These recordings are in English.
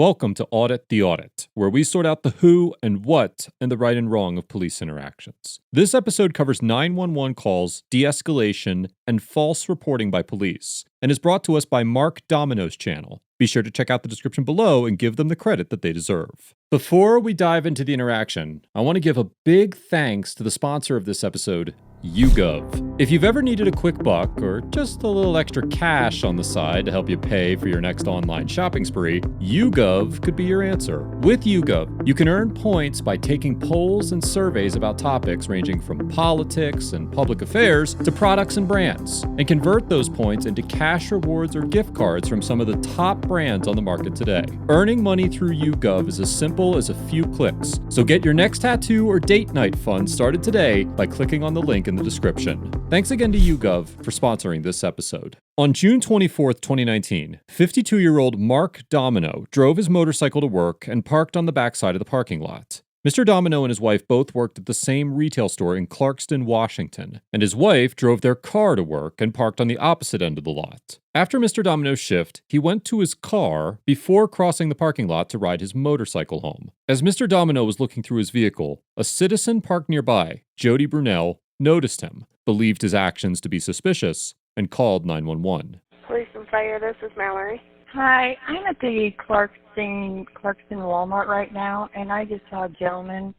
Welcome to Audit the Audit, where we sort out the who and what and the right and wrong of police interactions. This episode covers 911 calls, de-escalation, and false reporting by police, and is brought to us by Mark Domino's channel. Be sure to check out the description below and give them the credit that they deserve. Before we dive into the interaction, I want to give a big thanks to the sponsor of this episode, YouGov. If you've ever needed a quick buck or just a little extra cash on the side to help you pay for your next online shopping spree, YouGov could be your answer. With YouGov, you can earn points by taking polls and surveys about topics ranging from politics and public affairs to products and brands, and convert those points into cash rewards or gift cards from some of the top brands on the market today. Earning money through YouGov is as simple as a few clicks, so get your next tattoo or date night fun started today by clicking on the link in the description. Thanks again to YouGov for sponsoring this episode. On June 24th, 2019, 52-year-old Mark Domino drove his motorcycle to work and parked on the backside of the parking lot. Mr. Domino and his wife both worked at the same retail store in Clarkston, Washington, and his wife drove their car to work and parked on the opposite end of the lot. After Mr. Domino's shift, he went to his car before crossing the parking lot to ride his motorcycle home. As Mr. Domino was looking through his vehicle, a citizen parked nearby, Jody Brunel, noticed him, believed his actions to be suspicious, and called 911. Police and fire, this is Mallory. Hi, I'm at the Clarkston Walmart right now, and I just saw a gentleman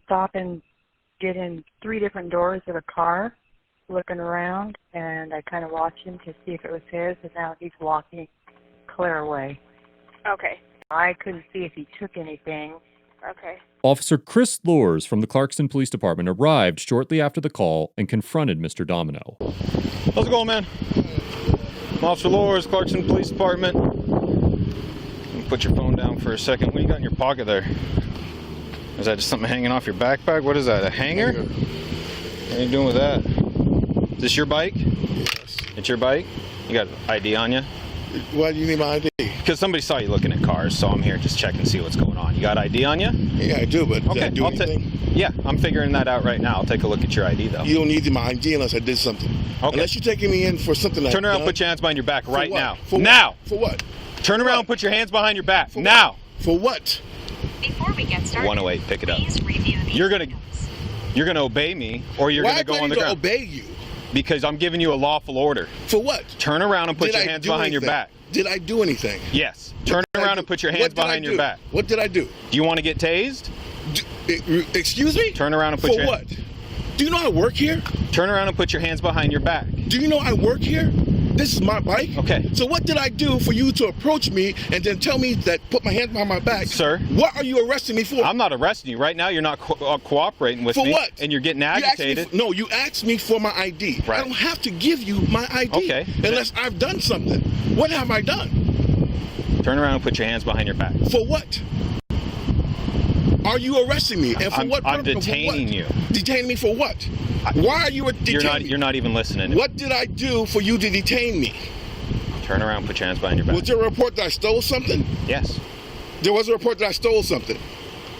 stop and get in 3 different doors of a car, looking around, and I kind of watched him to see if it was his, and now he's walking clear away. Okay. I couldn't see if he took anything. Okay. Officer Chris Lors from the Clarkston Police Department arrived shortly after the call and confronted Mr. Domino. How's it going, man? I'm Officer Lors, Clarkston Police Department. Put your phone down for a second. What do you got in your pocket there? Is that just something hanging off your backpack? What is that, a hanger? What are you doing with that? Is this your bike? Yes. It's your bike? You got ID on you? Why do you need my ID? Because somebody saw you looking at cars, so I'm here just checking and see what's going on. You got ID on you? Yeah, I do, but did I do I'll anything? Yeah, I'm figuring that out right now. I'll take a look at your ID, though. You don't need my ID unless I did something. Okay. Unless you're taking me in for something I've Turn around, done. put your hands behind your back right what? now. For what? Now! For what? Turn around, what? put your hands behind your back. For now! What? For what? Before we get started, 108, pick it up. please review these You're gonna obey me, or you're Why gonna go do I on the need to ground. obey you? Because I'm giving you a lawful order. For what? Turn around and put Did your I hands do behind your anything? back. Did I do anything? Yes. Turn What did I around do? and put your What hands did I behind your do? back. What did I do? Do you want to get tased? Excuse me? Turn around and put For your what? Do you know I work here? Turn around and put your hands behind your back. Do you know I work here? This is my bike. Okay. So what did I do for you to approach me and then tell me that put my hands behind my back? Sir? What are you arresting me for? I'm not arresting you. Right now, you're not cooperating with For me. what? And you're getting You asked me agitated. you asked me for my ID. Right. I don't have to give you my ID Okay. unless I've done something. What have I done? Turn around and put your hands behind your back. For what? Are you arresting me? And for what purpose? I'm detaining you. Detaining me for what? Why are you detaining me? You're not even listening. What did I do for you to detain me? Turn around and put your hands behind your back. Was there a report that I stole something? Yes. There was a report that I stole something.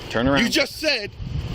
Turn around. You just said,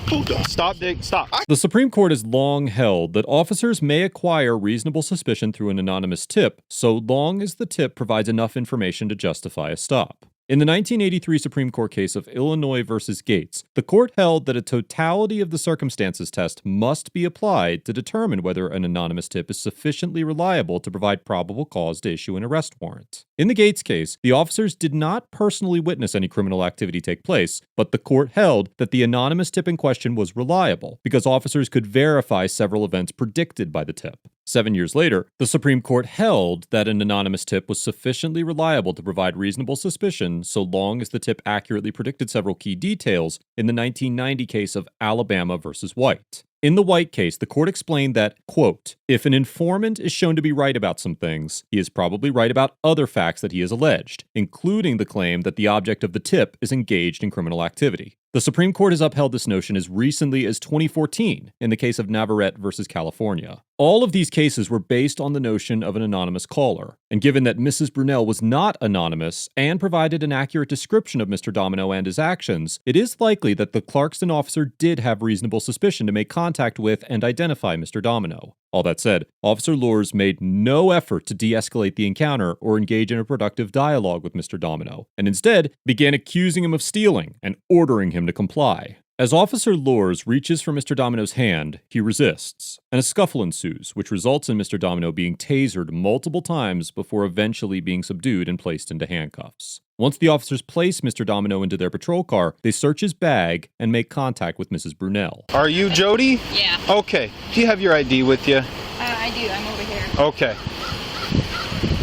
hold on. Stop. The Supreme Court has long held that officers may acquire reasonable suspicion through an anonymous tip, so long as the tip provides enough information to justify a stop. In the 1983 Supreme Court case of Illinois versus Gates, the court held that a totality of the circumstances test must be applied to determine whether an anonymous tip is sufficiently reliable to provide probable cause to issue an arrest warrant. In the Gates case, the officers did not personally witness any criminal activity take place, but the court held that the anonymous tip in question was reliable because officers could verify several events predicted by the tip. 7 years later, the Supreme Court held that an anonymous tip was sufficiently reliable to provide reasonable suspicion so long as the tip accurately predicted several key details in the 1990 case of Alabama versus White. In the White case, the court explained that, quote, if an informant is shown to be right about some things, he is probably right about other facts that he has alleged, including the claim that the object of the tip is engaged in criminal activity. The Supreme Court has upheld this notion as recently as 2014 in the case of Navarrete versus California. All of these cases were based on the notion of an anonymous caller, and given that Mrs. Brunel was not anonymous and provided an accurate description of Mr. Domino and his actions, it is likely that the Clarkston officer did have reasonable suspicion to make contact with and identify Mr. Domino. All that said, Officer Loers made no effort to de-escalate the encounter or engage in a productive dialogue with Mr. Domino, and instead began accusing him of stealing and ordering him to comply. As Officer Loers reaches for Mr. Domino's hand, he resists, and a scuffle ensues, which results in Mr. Domino being tasered multiple times before eventually being subdued and placed into handcuffs. Once the officers place Mr. Domino into their patrol car, they search his bag and make contact with Mrs. Brunel. Are you Jody? Yeah. Okay. Do you have your ID with you? I do. I'm over here. Okay.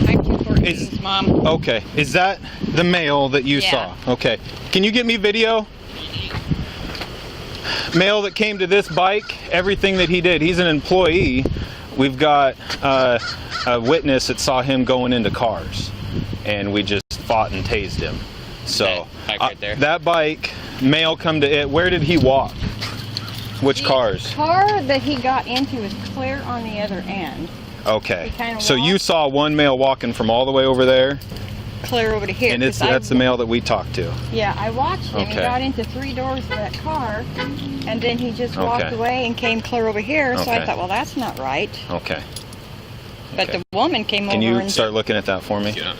I'm 214's mom. Okay. Is that the male that you Yeah. saw? Okay. Can you get me video? Male that came to this bike, everything that he did. He's an employee. We've got a witness that saw him going into cars, and we just fought and tased him. So Okay, bike right there. that bike, male come to it. Where did he walk? Which cars? The car that he got into was clear on the other end. Okay. He kinda So you walked. saw one male walking from all the way over there, Clear over to here. and 'cause that's the male that we talked to. Yeah, I watched him. He Okay. got into 3 doors of that car, and then he just walked Okay. away and came clear over here. So I Okay. thought, well, that's not right. Okay. But Okay. the woman came Can over you and start looking at that for me? Yeah.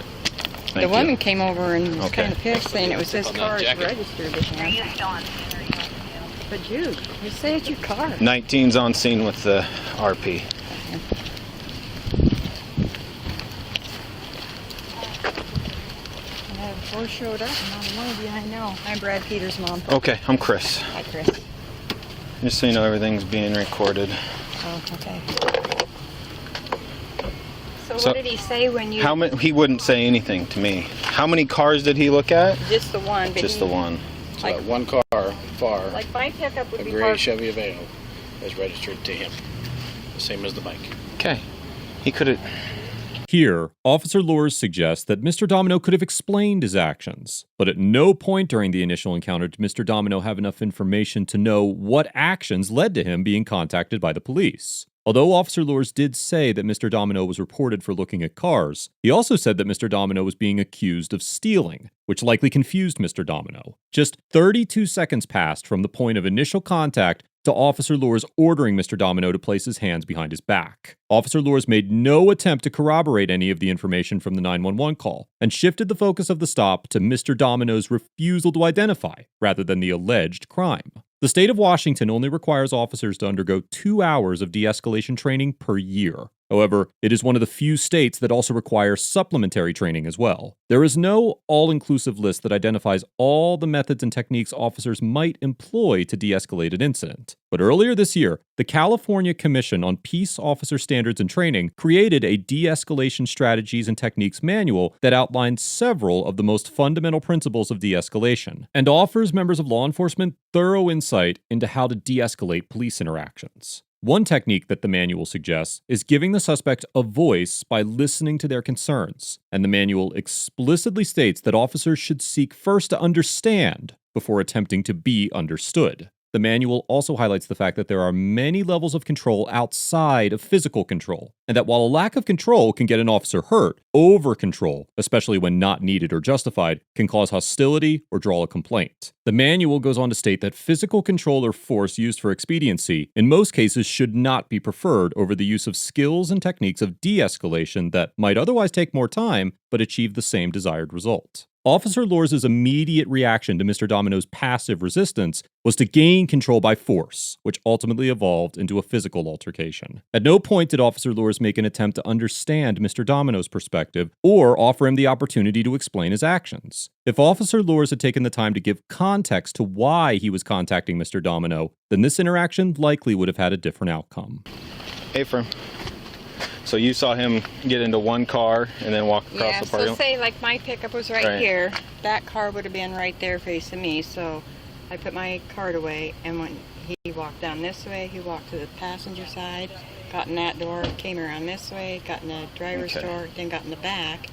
the Thank you. woman came over and was Okay. kind of pissed, saying it was his On that car is jacket. registered to him. But Jude, you say it's your car. 19's on scene with the RP. And before showed up, and not one of you I know. I'm Brad Peters' mom. Okay, I'm Chris. Hi, Chris. Just so you know, everything's being recorded. Oh, okay. So, So, what did he say when you? How many? He wouldn't say anything to me. How many cars did he look at? Just the one. But Just the one. Like, One car, far, like my pickup would a be gray parked. Chevy Aveo is registered to him. The same as the bike. Okay. He could have. Here, Officer Loers suggests that Mr. Domino could have explained his actions, but at no point during the initial encounter did Mr. Domino have enough information to know what actions led to him being contacted by the police. Although Officer Loers did say that Mr. Domino was reported for looking at cars, he also said that Mr. Domino was being accused of stealing, which likely confused Mr. Domino. Just 32 seconds passed from the point of initial contact to Officer Loers ordering Mr. Domino to place his hands behind his back. Officer Loers made no attempt to corroborate any of the information from the 911 call and shifted the focus of the stop to Mr. Domino's refusal to identify rather than the alleged crime. The state of Washington only requires officers to undergo 2 hours of de-escalation training per year. However, it is one of the few states that also require supplementary training as well. There is no all-inclusive list that identifies all the methods and techniques officers might employ to de-escalate an incident. But earlier this year, the California Commission on Peace Officer Standards and Training created a de-escalation strategies and techniques manual that outlines several of the most fundamental principles of de-escalation and offers members of law enforcement thorough insight into how to de-escalate police interactions. One technique that the manual suggests is giving the suspect a voice by listening to their concerns, and the manual explicitly states that officers should seek first to understand before attempting to be understood. The manual also highlights the fact that there are many levels of control outside of physical control, and that while a lack of control can get an officer hurt, over-control, especially when not needed or justified, can cause hostility or draw a complaint. The manual goes on to state that physical control or force used for expediency, in most cases, should not be preferred over the use of skills and techniques of de-escalation that might otherwise take more time but achieve the same desired result. Officer Loers' immediate reaction to Mr. Domino's passive resistance was to gain control by force, which ultimately evolved into a physical altercation. At no point did Officer Loers make an attempt to understand Mr. Domino's perspective or offer him the opportunity to explain his actions. If Officer Loers had taken the time to give context to why he was contacting Mr. Domino, then this interaction likely would have had a different outcome. Hey, Fern. So you saw him get into one car and then walk across Yeah, the parking so lot? say like my pickup was right Right. here, that car would have been right there facing me, so I put my card away, and when he walked down this way, he walked to the passenger side, got in that door, came around this way, got in the driver's Okay. door, then got in the back,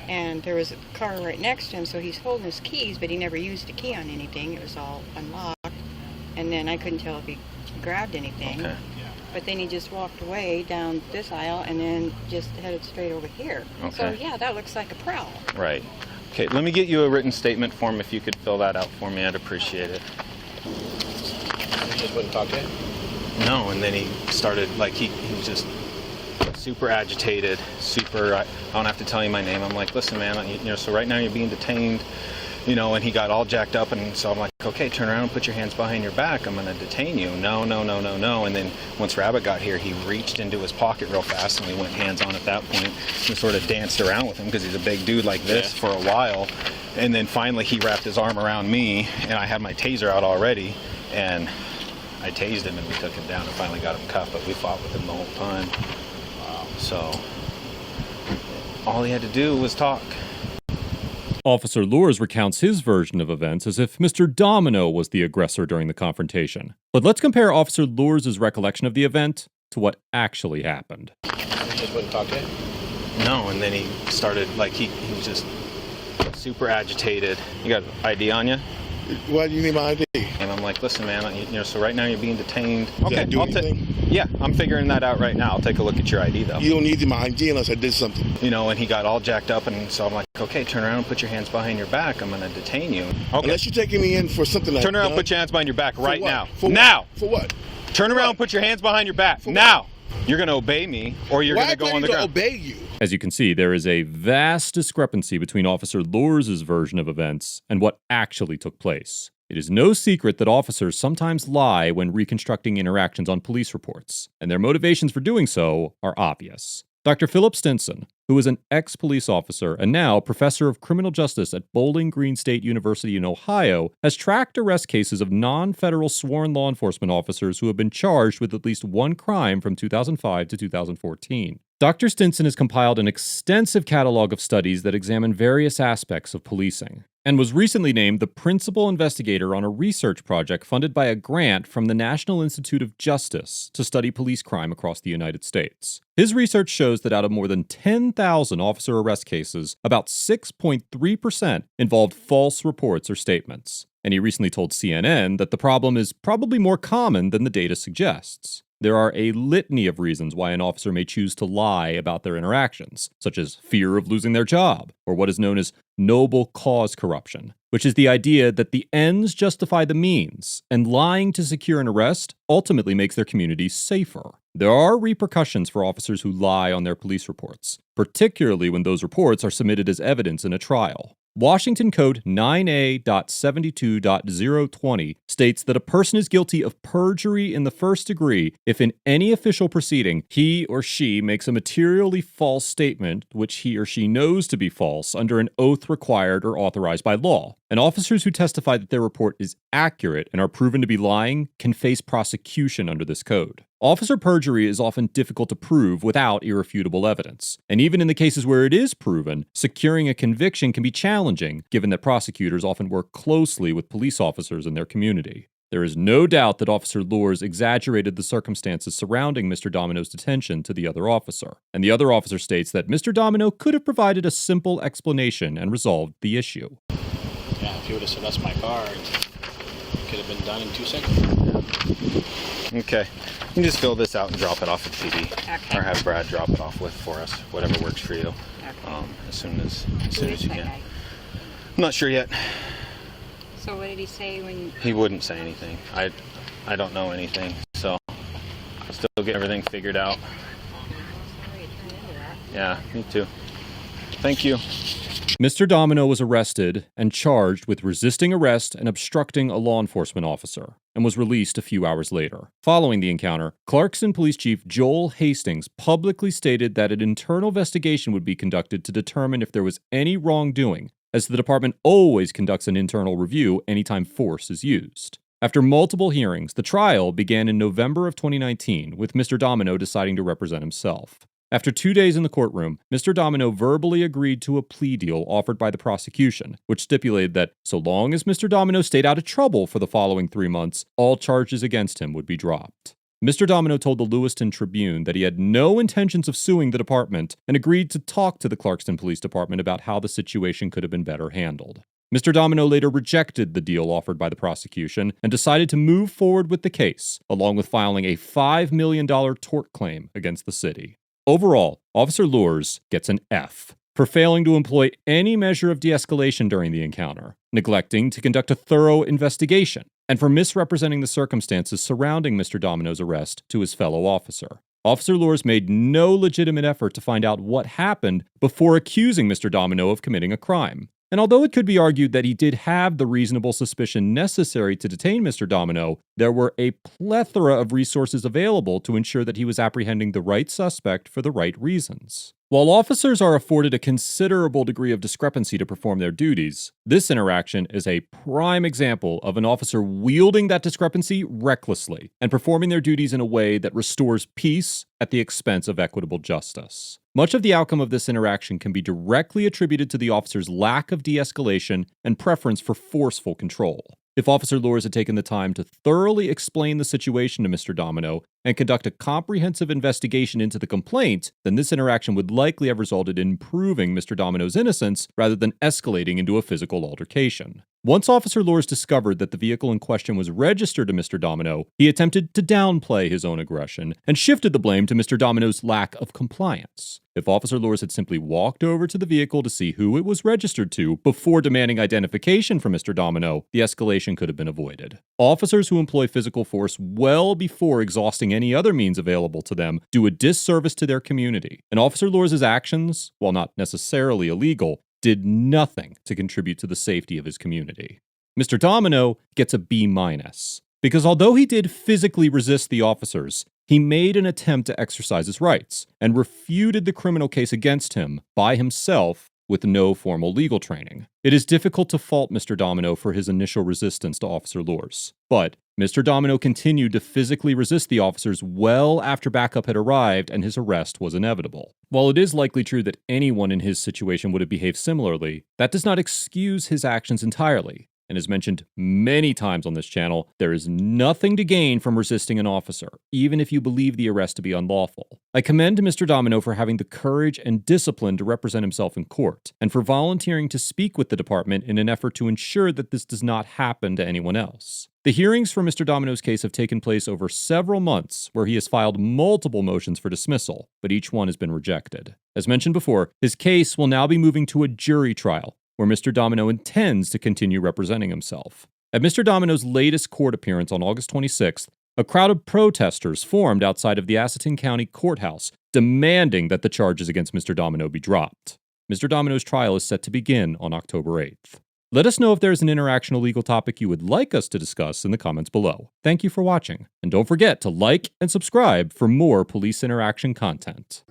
and there was a car right next to him, so he's holding his keys, but he never used the key on anything, it was all unlocked, and then I couldn't tell if he grabbed anything. Okay. But then he just walked away down this aisle and then just headed straight over here. So Okay. yeah, that looks like a prowl. Right. Okay, let me get you a written statement form. If you could fill that out for me, I'd appreciate it. You just wouldn't talk to him? No, and then he started, like, he was just super agitated, I don't have to tell you my name. I'm like, listen, man, so right now you're being detained, and he got all jacked up, and so I'm like, okay, turn around and put your hands behind your back. I'm going to detain you. No. And then once Rabbit got here, he reached into his pocket real fast, and we went hands-on at that point and sort of danced around with him because he's a big dude like this for a while. And then finally he wrapped his arm around me, and I had my taser out already, and I tased him, and we took him down and finally got him cuffed, but we fought with him the whole time. So all he had to do was talk. Officer Lures recounts his version of events as if Mr. Domino was the aggressor during the confrontation. But let's compare Officer Lures' recollection of the event to what actually happened. You just wouldn't talk to him? No, and then he started, like, he was just super agitated. You got ID on you? Why do you need my ID? And I'm like, listen, man, so right now you're being detained. Did I do anything? Yeah, I'm figuring that out right now. I'll take a look at your ID, though. You don't need my ID unless I did something. And he got all jacked up, and so I'm like, okay, turn around and put your hands behind your back. I'm going to detain you. Okay. Unless you're taking me in for something like that. Turn around and put your hands behind your back right now. For now! What? For what? Turn around and put your hands behind your back now! You're going to obey me, or you're going to go on the ground. Why do I need to obey you? As you can see, there is a vast discrepancy between Officer Lures' version of events and what actually took place. It is no secret that officers sometimes lie when reconstructing interactions on police reports, and their motivations for doing so are obvious. Dr. Philip Stinson, who is an ex-police officer and now professor of criminal justice at Bowling Green State University in Ohio, has tracked arrest cases of non-federal sworn law enforcement officers who have been charged with at least one crime from 2005 to 2014. Dr. Stinson has compiled an extensive catalog of studies that examine various aspects of policing, and was recently named the principal investigator on a research project funded by a grant from the National Institute of Justice to study police crime across the United States. His research shows that out of more than 10,000 officer arrest cases, about 6.3% involved false reports or statements. And he recently told CNN that the problem is probably more common than the data suggests. There are a litany of reasons why an officer may choose to lie about their interactions, such as fear of losing their job, or what is known as noble cause corruption, which is the idea that the ends justify the means, and lying to secure an arrest ultimately makes their community safer. There are repercussions for officers who lie on their police reports, particularly when those reports are submitted as evidence in a trial. Washington Code 9A.72.020 states that a person is guilty of perjury in the first degree if in any official proceeding he or she makes a materially false statement which he or she knows to be false under an oath required or authorized by law. And officers who testify that their report is accurate and are proven to be lying can face prosecution under this code. Officer perjury is often difficult to prove without irrefutable evidence. And even in the cases where it is proven, securing a conviction can be challenging, given that prosecutors often work closely with police officers in their community. There is no doubt that Officer Lures exaggerated the circumstances surrounding Mr. Domino's detention to the other officer. And the other officer states that Mr. Domino could have provided a simple explanation and resolved the issue. Yeah, if you would have said, that's my car, it could have been done in 2 seconds. Okay. You can just fill this out and drop it off at PD. Okay. Or have Brad drop it off for us, whatever works for you. Okay. As soon as you that can. guy? I'm not sure yet. So what did he say when... He wouldn't say anything. I don't know anything, so still get everything figured out. Sorry you turned into that. Yeah, me too. Thank you. Mr. Domino was arrested and charged with resisting arrest and obstructing a law enforcement officer, and was released a few hours later. Following the encounter, Clarkston Police Chief Joel Hastings publicly stated that an internal investigation would be conducted to determine if there was any wrongdoing, as the department always conducts an internal review anytime force is used. After multiple hearings, the trial began in November of 2019, with Mr. Domino deciding to represent himself. After 2 days in the courtroom, Mr. Domino verbally agreed to a plea deal offered by the prosecution, which stipulated that so long as Mr. Domino stayed out of trouble for the following 3 months, all charges against him would be dropped. Mr. Domino told the Lewiston Tribune that he had no intentions of suing the department and agreed to talk to the Clarkston Police Department about how the situation could have been better handled. Mr. Domino later rejected the deal offered by the prosecution and decided to move forward with the case, along with filing a $5 million tort claim against the city. Overall, Officer Lures gets an F. for failing to employ any measure of de-escalation during the encounter, neglecting to conduct a thorough investigation, and for misrepresenting the circumstances surrounding Mr. Domino's arrest to his fellow officer. Officer Lors made no legitimate effort to find out what happened before accusing Mr. Domino of committing a crime. And although it could be argued that he did have the reasonable suspicion necessary to detain Mr. Domino, there were a plethora of resources available to ensure that he was apprehending the right suspect for the right reasons. While officers are afforded a considerable degree of discrepancy to perform their duties, this interaction is a prime example of an officer wielding that discrepancy recklessly and performing their duties in a way that restores peace at the expense of equitable justice. Much of the outcome of this interaction can be directly attributed to the officer's lack of de-escalation and preference for forceful control. If Officer Lors had taken the time to thoroughly explain the situation to Mr. Domino and conduct a comprehensive investigation into the complaint, then this interaction would likely have resulted in proving Mr. Domino's innocence rather than escalating into a physical altercation. Once Officer Lors discovered that the vehicle in question was registered to Mr. Domino, he attempted to downplay his own aggression and shifted the blame to Mr. Domino's lack of compliance. If Officer Lors had simply walked over to the vehicle to see who it was registered to before demanding identification from Mr. Domino, the escalation could have been avoided. Officers who employ physical force well before exhausting any other means available to them do a disservice to their community. And Officer Lors' actions, while not necessarily illegal, did nothing to contribute to the safety of his community. Mr. Domino gets a B-, because although he did physically resist the officers, he made an attempt to exercise his rights and refuted the criminal case against him by himself with no formal legal training. It is difficult to fault Mr. Domino for his initial resistance to Officer Lors, but Mr. Domino continued to physically resist the officers well after backup had arrived and his arrest was inevitable. While it is likely true that anyone in his situation would have behaved similarly, that does not excuse his actions entirely. And as mentioned many times on this channel, there is nothing to gain from resisting an officer, even if you believe the arrest to be unlawful. I commend Mr. Domino for having the courage and discipline to represent himself in court, and for volunteering to speak with the department in an effort to ensure that this does not happen to anyone else. The hearings for Mr. Domino's case have taken place over several months, where he has filed multiple motions for dismissal, but each one has been rejected. As mentioned before, his case will now be moving to a jury trial, where Mr. Domino intends to continue representing himself. At Mr. Domino's latest court appearance on August 26th, a crowd of protesters formed outside of the Asotin County Courthouse, demanding that the charges against Mr. Domino be dropped. Mr. Domino's trial is set to begin on October 8th. Let us know if there's an interaction or legal topic you would like us to discuss in the comments below. Thank you for watching, and don't forget to like and subscribe for more police interaction content.